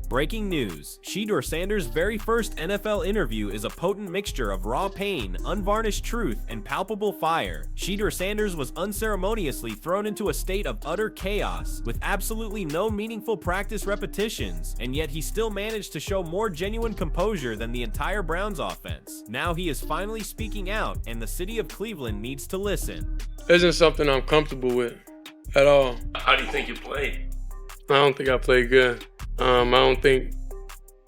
Breaking news. Shedeur Sanders' very first NFL interview is a potent mixture of raw pain, unvarnished truth, and palpable fire. Shedeur Sanders was unceremoniously thrown into a state of utter chaos, with absolutely no meaningful practice repetitions, and yet he still managed to show more genuine composure than the entire Browns offense. Now he is finally speaking out, and the city of Cleveland needs to listen. Isn't something I'm comfortable with at all. How do you think you played? I don't think I played good. I don't think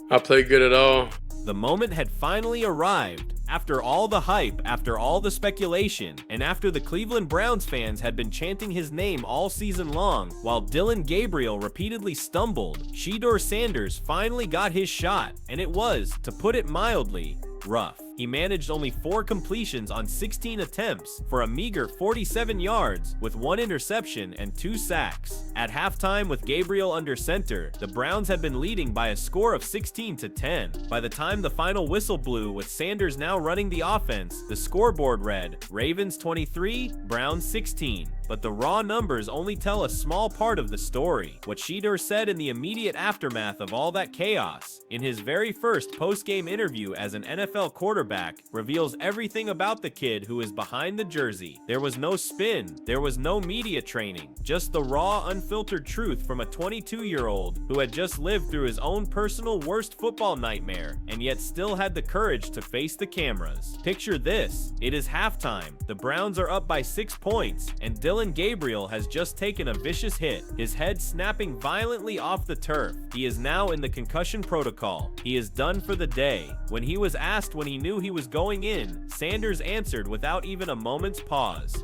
I played good at all. The moment had finally arrived. After all the hype, after all the speculation, and after the Cleveland Browns fans had been chanting his name all season long, while Dillon Gabriel repeatedly stumbled, Shedeur Sanders finally got his shot, and it was, to put it mildly, rough. He managed only 4 completions on 16 attempts for a meager 47 yards with 1 interception and 2 sacks. At halftime with Gabriel under center, the Browns had been leading by a score of 16-10. By the time the final whistle blew with Sanders now running the offense, the scoreboard read, Ravens 23, Browns 16. But the raw numbers only tell a small part of the story. What Shedeur said in the immediate aftermath of all that chaos, in his very first post-game interview as an NFL quarterback, reveals everything about the kid who is behind the jersey. There was no spin, there was no media training, just the raw, unfiltered truth from a 22-year-old who had just lived through his own personal worst football nightmare, and yet still had the courage to face the cameras. Picture this, it is halftime, the Browns are up by 6 points, and Dillon Gabriel has just taken a vicious hit, his head snapping violently off the turf. He is now in the concussion protocol. He is done for the day. When he was asked when he knew he was going in, Sanders answered without even a moment's pause.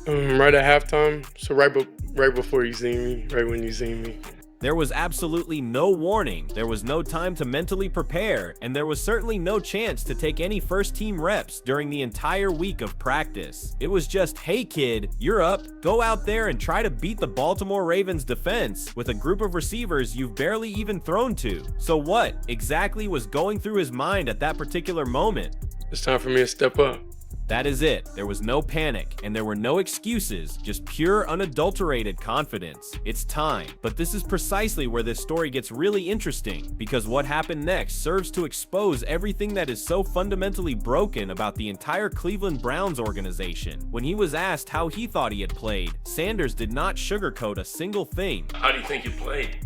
Right at halftime, so right before you see me, right when you see me. There was absolutely no warning, there was no time to mentally prepare, and there was certainly no chance to take any first-team reps during the entire week of practice. It was just, hey kid, you're up, go out there and try to beat the Baltimore Ravens defense with a group of receivers you've barely even thrown to. So what exactly was going through his mind at that particular moment? It's time for me to step up. That is it. There was no panic, and there were no excuses, just pure, unadulterated confidence. It's time. But this is precisely where this story gets really interesting, because what happened next serves to expose everything that is so fundamentally broken about the entire Cleveland Browns organization. When he was asked how he thought he had played, Sanders did not sugarcoat a single thing. How do you think you played?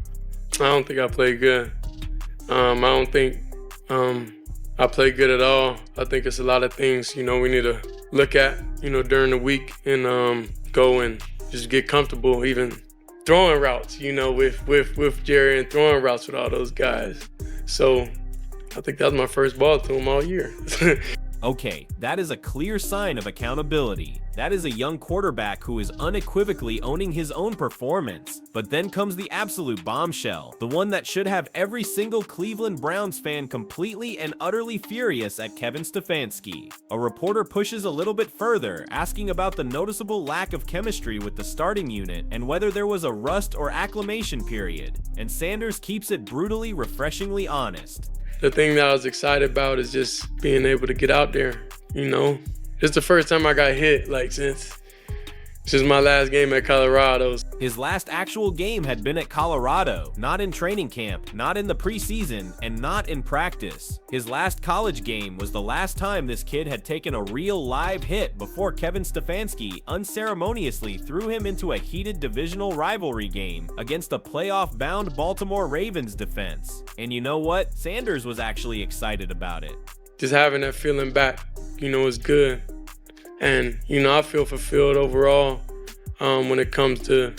I don't think I played good. I don't think I played good at all. I think it's a lot of things, we need to look at, during the week and go and just get comfortable even throwing routes, with Jerry and throwing routes with all those guys. So I think that was my first ball to him all year. Okay, that is a clear sign of accountability. That is a young quarterback who is unequivocally owning his own performance. But then comes the absolute bombshell, the one that should have every single Cleveland Browns fan completely and utterly furious at Kevin Stefanski. A reporter pushes a little bit further, asking about the noticeable lack of chemistry with the starting unit and whether there was a rust or acclimation period. And Sanders keeps it brutally, refreshingly honest. The thing that I was excited about is just being able to get out there, It's the first time I got hit, since my last game at Colorado. His last actual game had been at Colorado, not in training camp, not in the preseason, and not in practice. His last college game was the last time this kid had taken a real live hit before Kevin Stefanski unceremoniously threw him into a heated divisional rivalry game against a playoff-bound Baltimore Ravens defense. And you know what? Sanders was actually excited about it. Just having that feeling back, is good. And, I feel fulfilled overall when it comes to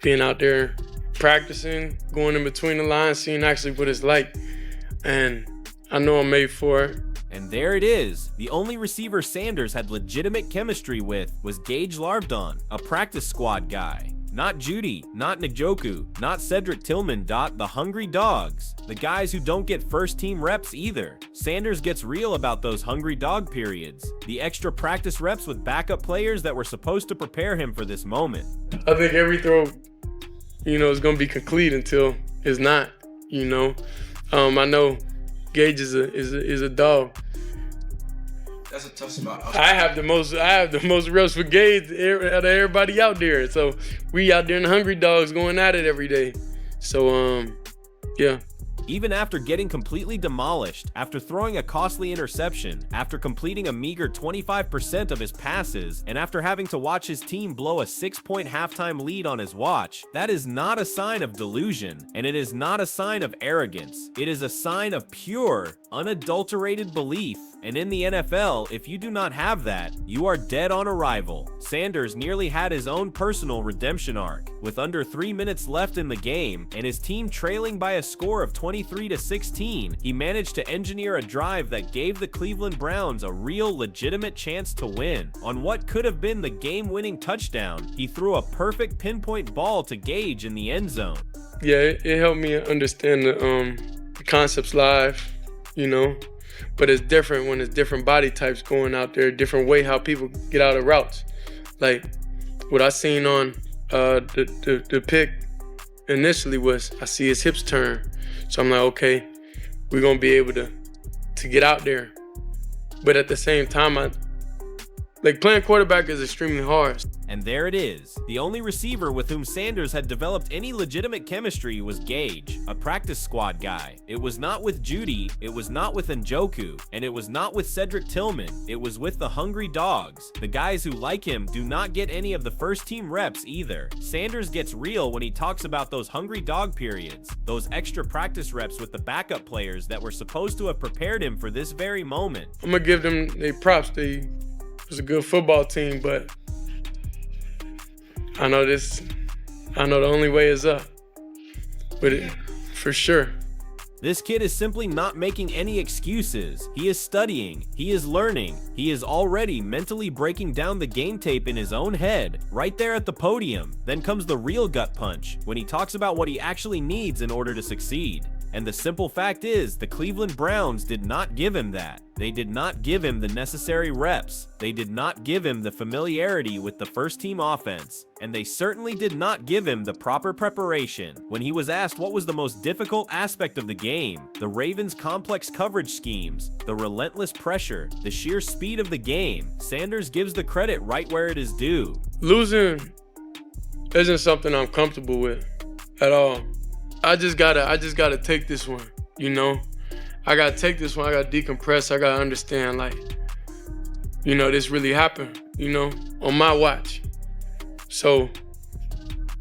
being out there practicing, going in between the lines, seeing actually what it's like. And I know I'm made for it. And there it is. The only receiver Sanders had legitimate chemistry with was Gage Larvdon, a practice squad guy. Not Judy, not Njoku, not Cedric Tillman. The hungry dogs. The guys who don't get first-team reps either. Sanders gets real about those hungry dog periods. The extra practice reps with backup players that were supposed to prepare him for this moment. I think every throw, is going to be complete until it's not, I know Gage is a dog. That's a tough spot. I have the most reps for Gage out of everybody out there. So we out there in the hungry dogs going at it every day. So Yeah. Even after getting completely demolished, after throwing a costly interception, after completing a meager 25% of his passes, and after having to watch his team blow a 6-point halftime lead on his watch, that is not a sign of delusion, and it is not a sign of arrogance. It is a sign of pure, unadulterated belief. And in the NFL, if you do not have that, you are dead on arrival. Sanders nearly had his own personal redemption arc. With under 3 minutes left in the game, and his team trailing by a score of 23-16, he managed to engineer a drive that gave the Cleveland Browns a real legitimate chance to win. On what could have been the game-winning touchdown, he threw a perfect pinpoint ball to Gage in the end zone. Yeah, it helped me understand the concepts live, you know. But it's different when it's different body types going out there, different way how people get out of routes. Like what I seen on the pick initially was I see his hips turn. So I'm like, okay, we're gonna be able to get out there. But at the same time, like playing quarterback is extremely hard. And there it is. The only receiver with whom Sanders had developed any legitimate chemistry was Gage, a practice squad guy. It was not with Judy, it was not with Njoku, and it was not with Cedric Tillman. It was with the hungry dogs. The guys who, like him, do not get any of the first team reps either. Sanders gets real when he talks about those hungry dog periods, those extra practice reps with the backup players that were supposed to have prepared him for this very moment. I'm gonna give them their props. They was a good football team, but I know the only way is up with it, for sure. This kid is simply not making any excuses. He is studying, he is learning, he is already mentally breaking down the game tape in his own head, right there at the podium. Then comes the real gut punch, when he talks about what he actually needs in order to succeed. And the simple fact is, the Cleveland Browns did not give him that. They did not give him the necessary reps. They did not give him the familiarity with the first team offense. And they certainly did not give him the proper preparation. When he was asked what was the most difficult aspect of the game, the Ravens' complex coverage schemes, the relentless pressure, the sheer speed of the game, Sanders gives the credit right where it is due. Losing isn't something I'm comfortable with at all. I just gotta take this one, you know? I gotta take this one, I gotta decompress, I gotta understand, like, you know, this really happened, you know, on my watch. So,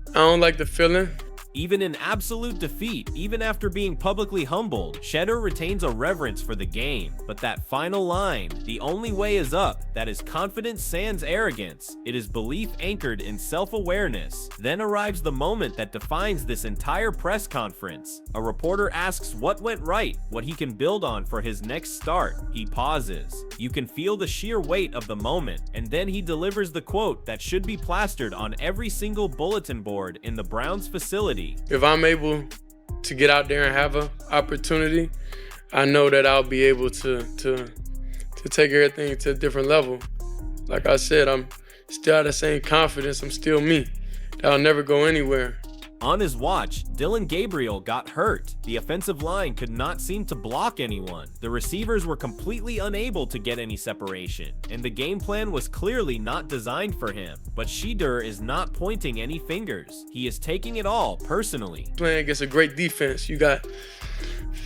I don't like the feeling. Even in absolute defeat, even after being publicly humbled, Shedeur retains a reverence for the game. But that final line, the only way is up, that is confidence sans arrogance. It is belief anchored in self-awareness. Then arrives the moment that defines this entire press conference. A reporter asks what went right, what he can build on for his next start. He pauses. You can feel the sheer weight of the moment, and then he delivers the quote that should be plastered on every single bulletin board in the Browns facility. If I'm able to get out there and have an opportunity, I know that I'll be able to take everything to a different level. Like I said, I'm still have the same confidence. I'm still me. That'll never go anywhere. On his watch, Dillon Gabriel got hurt. The offensive line could not seem to block anyone. The receivers were completely unable to get any separation, and the game plan was clearly not designed for him. But Shedeur is not pointing any fingers. He is taking it all personally. Playing against a great defense. You got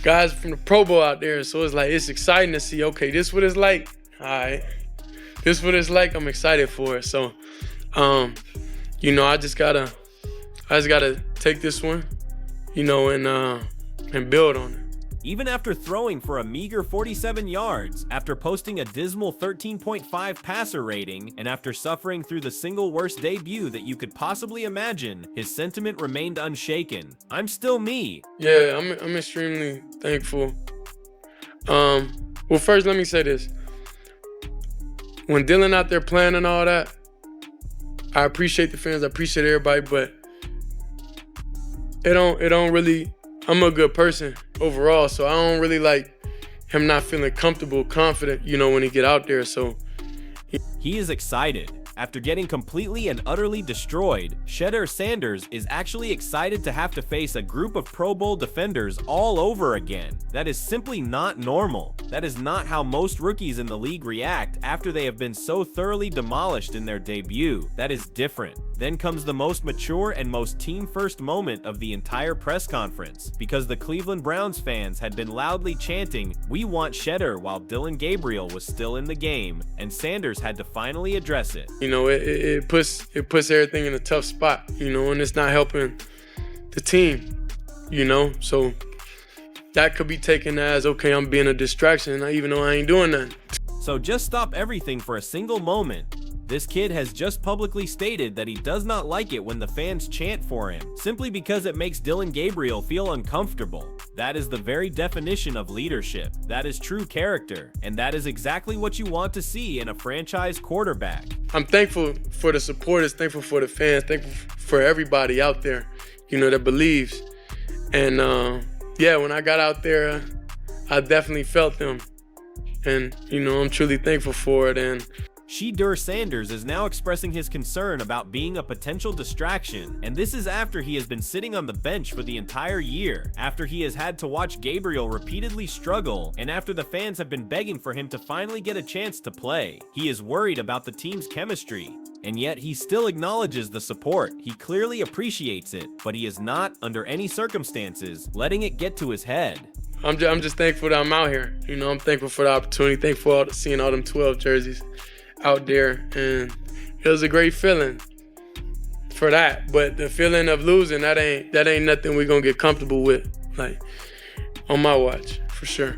guys from the Pro Bowl out there, so it's exciting to see, okay, this is what it's like. All right. This is what it's like. I'm excited for it. So, you know, I just gotta take this one, you know, and build on it. Even after throwing for a meager 47 yards, after posting a dismal 13.5 passer rating, and after suffering through the single worst debut that you could possibly imagine, his sentiment remained unshaken. I'm still me. Yeah, I'm extremely thankful. Well, first, let me say this. When Dillon out there playing and all that, I appreciate the fans, I appreciate everybody, but it don't really, I'm a good person overall, so I don't really like him not feeling comfortable, confident, you know, when he get out there. So he is excited. After getting completely and utterly destroyed, Shedeur Sanders is actually excited to have to face a group of Pro Bowl defenders all over again. That is simply not normal. That is not how most rookies in the league react after they have been so thoroughly demolished in their debut. That is different. Then comes the most mature and most team-first moment of the entire press conference, because the Cleveland Browns fans had been loudly chanting, "We want Shedeur," while Dillon Gabriel was still in the game, and Sanders had to finally address it. You know, it puts everything in a tough spot, you know, and it's not helping the team, you know, so that could be taken as, okay, I'm being a distraction, even though I ain't doing nothing. So just stop everything for a single moment. This kid has just publicly stated that he does not like it when the fans chant for him, simply because it makes Dillon Gabriel feel uncomfortable. That is the very definition of leadership. That is true character, and that is exactly what you want to see in a franchise quarterback. I'm thankful for the supporters, thankful for the fans, thankful for everybody out there, you know, that believes. And yeah, when I got out there, I definitely felt them. And, you know, I'm truly thankful for it. And Shedeur Sanders is now expressing his concern about being a potential distraction, and this is after he has been sitting on the bench for the entire year, after he has had to watch Gabriel repeatedly struggle, and after the fans have been begging for him to finally get a chance to play. He is worried about the team's chemistry, and yet he still acknowledges the support. He clearly appreciates it, but he is not, under any circumstances, letting it get to his head. I'm just thankful that I'm out here. You know, I'm thankful for the opportunity, thankful for seeing all them 12 jerseys out there, and it was a great feeling for that. But the feeling of losing, that ain't nothing we're gonna get comfortable with, like, on my watch, for sure.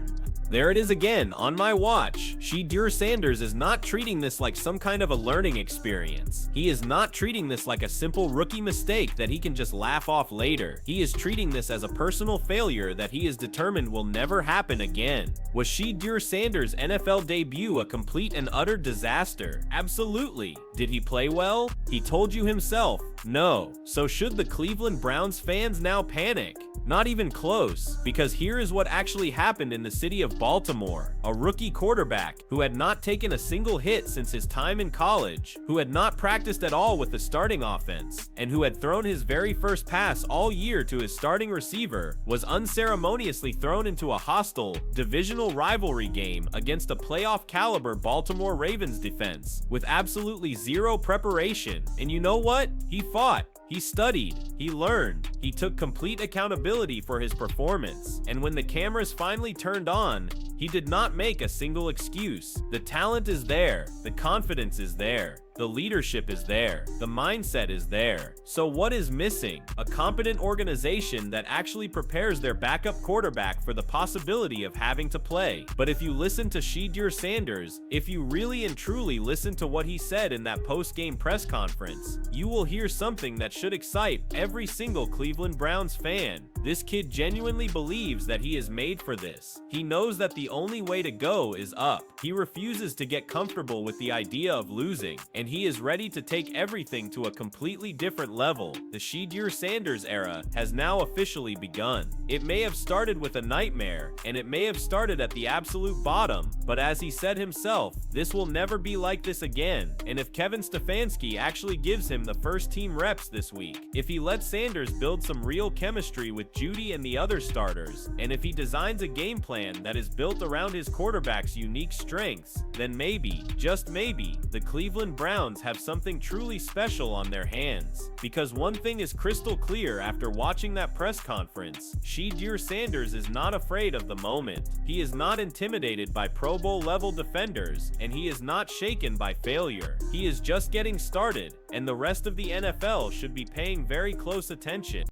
There it is again, on my watch. Shedeur Sanders is not treating this like some kind of a learning experience. He is not treating this like a simple rookie mistake that he can just laugh off later. He is treating this as a personal failure that he is determined will never happen again. Was Shedeur Sanders' NFL debut a complete and utter disaster? Absolutely. Did he play well? He told you himself, no. So should the Cleveland Browns fans now panic? Not even close, because here is what actually happened in the city of Baltimore. A rookie quarterback who had not taken a single hit since his time in college, who had not practiced at all with the starting offense, and who had thrown his very first pass all year to his starting receiver, was unceremoniously thrown into a hostile, divisional rivalry game against a playoff caliber Baltimore Ravens defense with absolutely zero preparation. And you know what? He fought. He studied, he learned, he took complete accountability for his performance, and when the cameras finally turned on, he did not make a single excuse. The talent is there, the confidence is there, the leadership is there, the mindset is there. So what is missing? A competent organization that actually prepares their backup quarterback for the possibility of having to play. But if you listen to Shedeur Sanders, if you really and truly listen to what he said in that post-game press conference, you will hear something that should excite every single Cleveland Browns fan. This kid genuinely believes that he is made for this. He knows that the only way to go is up. He refuses to get comfortable with the idea of losing, and he is ready to take everything to a completely different level. The Shedeur Sanders era has now officially begun. It may have started with a nightmare, and it may have started at the absolute bottom, but as he said himself, this will never be like this again. And if Kevin Stefanski actually gives him the first team reps this week, if he lets Sanders build some real chemistry with Judy and the other starters, and if he designs a game plan that is built around his quarterback's unique strengths, then maybe, just maybe, the Cleveland Browns have something truly special on their hands. Because one thing is crystal clear after watching that press conference, Shedeur Sanders is not afraid of the moment. He is not intimidated by Pro Bowl level defenders, and he is not shaken by failure. He is just getting started, and the rest of the NFL should be paying very close attention.